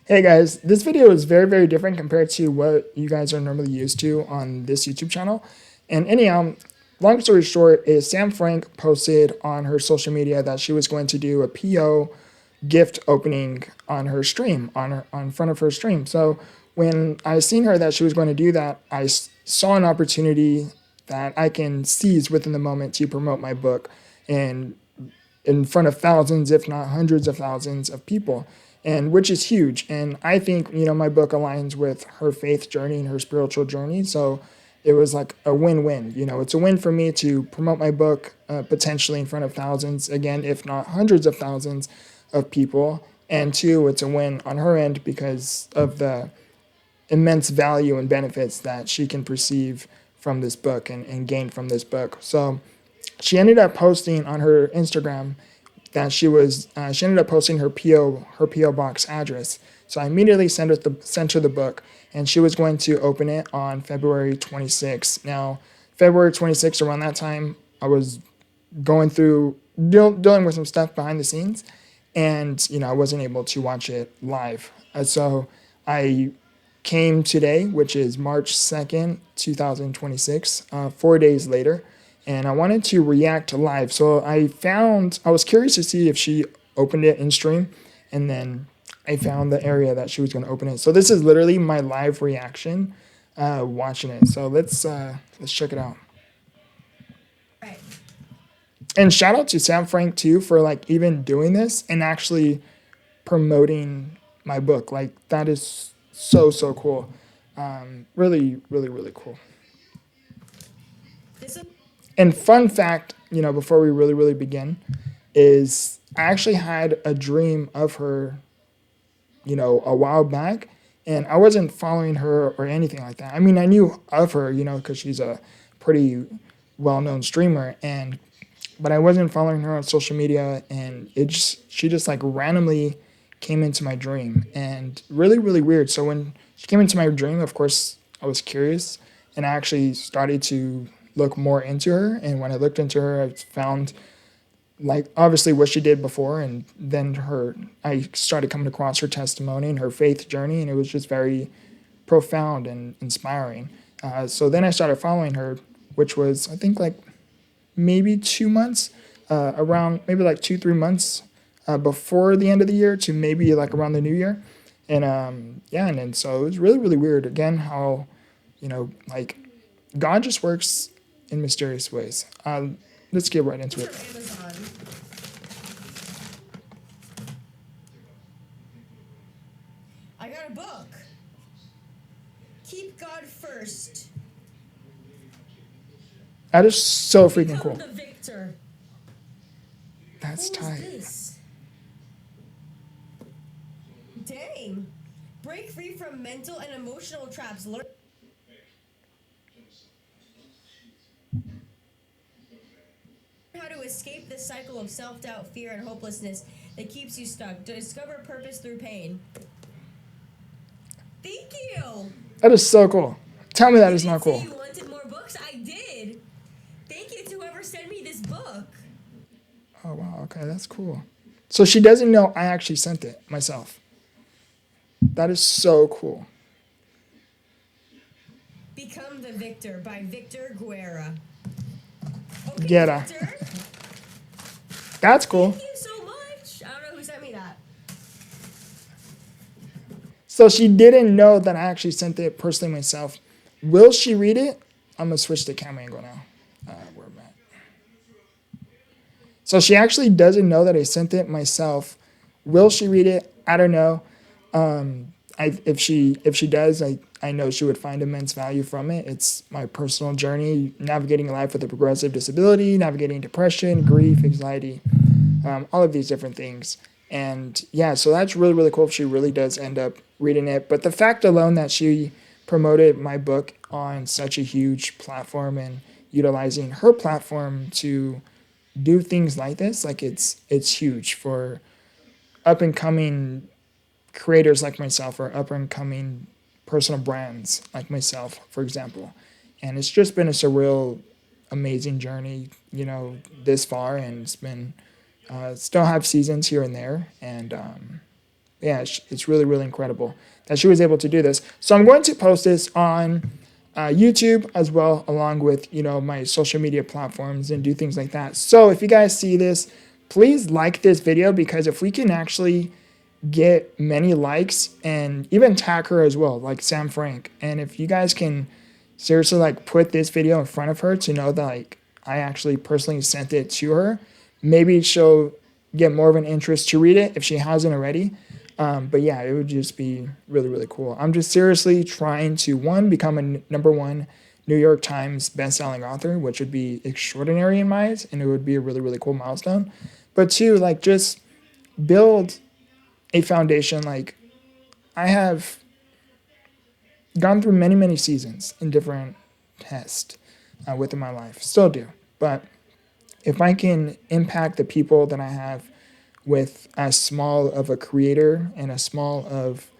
Hey guys, this video is very, very different compared to what you guys are normally used to on this YouTube channel. And anyhow, long story short is Sam Frank posted on her social media that she was going to do a PO gift opening on her stream, on front of her stream. So when I seen her that she was going to do that, I saw an opportunity that I can seize within the moment to promote my book and in front of thousands, if not hundreds of thousands of people, and which is huge. And I think, my book aligns with her faith journey and her spiritual journey. So it was like a win-win. It's a win for me to promote my book potentially in front of thousands, again, if not hundreds of thousands of people. And two, it's a win on her end because of the immense value and benefits that she can perceive from this book and gain from this book. So she ended up posting on her Instagram that she ended up posting her PO box address. So I immediately sent her the book, and she was going to open it on February 26th. Now, February 26th, around that time, I was going through dealing with some stuff behind the scenes, and I wasn't able to watch it live. So I came today, which is March 2nd, 2026, 4 days later, and I wanted to react live. So I was curious to see if she opened it in stream, and then I found the area that she was going to open it. So this is literally my live reaction watching it. So let's check it out. Right. And shout out to Sam Frank too for even doing this and actually promoting my book. That is so cool. Really, really, really cool. And fun fact, before we really, really begin, is I actually had a dream of her, a while back, and I wasn't following her or anything like that. I mean, I knew of her, because she's a pretty well-known streamer, but I wasn't following her on social media, and she just randomly came into my dream, and really, really weird. So when she came into my dream, of course, I was curious, and I actually started to look more into her. And when I looked into her, I found obviously what she did before, and then I started coming across her testimony and her faith journey, and it was just very profound and inspiring. So then I started following her, which was I think maybe 2 months, around maybe 2-3 months before the end of the year to maybe around the new year. And and then so it was really, really weird again how God just works in mysterious ways. Let's get right into it. I got a book. Keep God first. That is so freaking Become cool. the victor. That's tight. This? Dang. Break free from mental and emotional traps. Learn how to escape this cycle of self-doubt, fear, and hopelessness that keeps you stuck. Discover purpose through pain. Thank you. That is so cool. Tell me that is not Say cool. you wanted more books? I did. Thank you to whoever sent me this book. Oh, wow. Okay, that's cool. So she doesn't know I actually sent it myself. That is so cool. Become the Victor by Victor Guerra. Okay, Guerra. Victor. That's cool. Thank you so much. I don't know who sent me that. So she didn't know that I actually sent it personally myself. Will she read it? I'm going to switch the camera angle now. Where am I? So she actually doesn't know that I sent it myself. Will she read it? I don't know. If she does, I know she would find immense value from it. It's my personal journey, navigating life with a progressive disability, navigating depression, grief, anxiety, all of these different things. And yeah, so that's really, really cool if she really does end up reading it. But the fact alone that she promoted my book on such a huge platform and utilizing her platform to do things like this, it's huge for up and coming creators like myself or up and coming personal brands like myself, for example. And it's just been a surreal, amazing journey, this far, and it's been still have seasons here and there, and Yeah, it's really, really incredible that she was able to do this. So I'm going to post this on YouTube as well, along with, my social media platforms and do things like that. So if you guys see this, please like this video, because if we can actually get many likes, and even tag her as well, like Sam Frank. And if you guys can seriously like put this video in front of her to know that like I actually personally sent it to her, maybe she'll get more of an interest to read it if she hasn't already. But yeah, it would just be really, really cool. I'm just seriously trying to, one, become a #1 New York Times bestselling author, which would be extraordinary in my eyes, and it would be a really, really cool milestone. But two, like just build a foundation. Like I have gone through many, many seasons in different tests within my life, still do. But if I can impact the people that I have with as small of a creator and as small of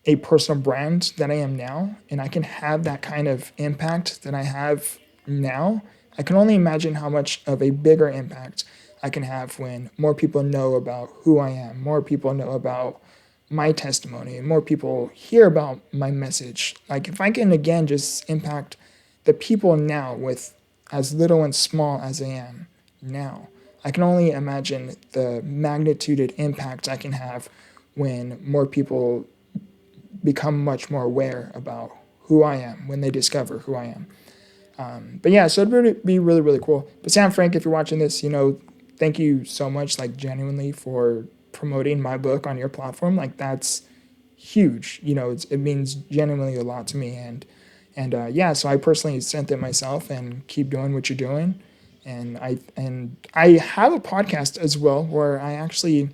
a personal brand that I am now, and I can have that kind of impact that I have now, I can only imagine how much of a bigger impact I can have when more people know about who I am, more people know about my testimony, and more people hear about my message. Like if I can again just impact the people now with as little and small as I am now, I can only imagine the magnitude and impact I can have when more people become much more aware about who I am, when they discover who I am. But yeah, so it'd be really, really cool. But Sam Frank, if you're watching this, thank you so much, like genuinely, for promoting my book on your platform. Like that's huge. It means genuinely a lot to me. And yeah, so I personally sent it myself, and keep doing what you're doing. And I have a podcast as well where I actually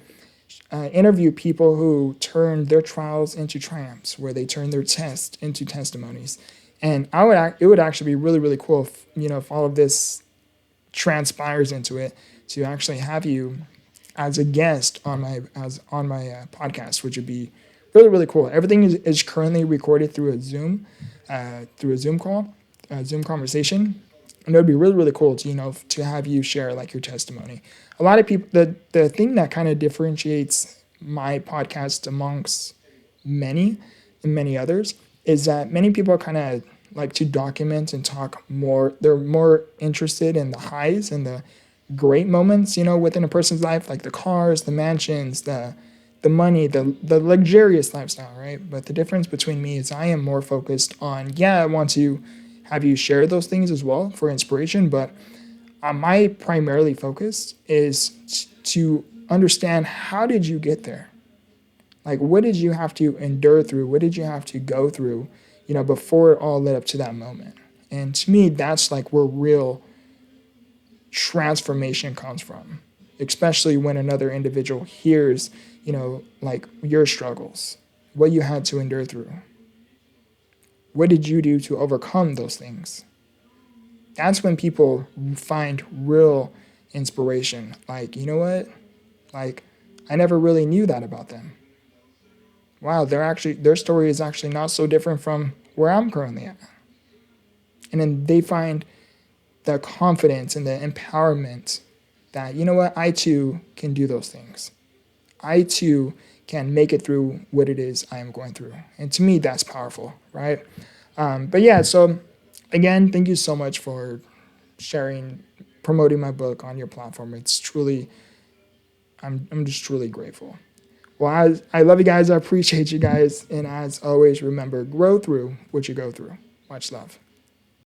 interview people who turn their trials into triumphs, where they turn their tests into testimonies. And it would actually be really, really cool if all of this transpires into it, to actually have you as a guest on my podcast, which would be really, really cool. Everything is currently recorded through a Zoom call, Zoom conversation. And it would be really, really cool to have you share like your testimony. A lot of people, the thing that kind of differentiates my podcast amongst many and many others is that many people kind of like to document and talk more. They're more interested in the highs and the great moments, within a person's life, like the cars, the mansions, the money, the luxurious lifestyle, right? But the difference between me is I am more focused on, I want to have you share those things as well for inspiration, but my primarily focus is to understand, how did you get there? Like, what did you have to endure through? What did you have to go through, before it all led up to that moment? And to me, that's like where real transformation comes from, especially when another individual hears, like your struggles, what you had to endure through. What did you do to overcome those things? That's when people find real inspiration. Like, you know what? Like, I never really knew that about them. Wow, their story is actually not so different from where I'm currently at. And then they find the confidence and the empowerment that, you know what, I too can do those things. I too can make it through what it is I am going through. And to me, that's powerful, right? But yeah, so again, thank you so much for sharing, promoting my book on your platform. It's truly, I'm just truly grateful. Well, I love you guys. I appreciate you guys. And as always, remember, grow through what you go through. Much love.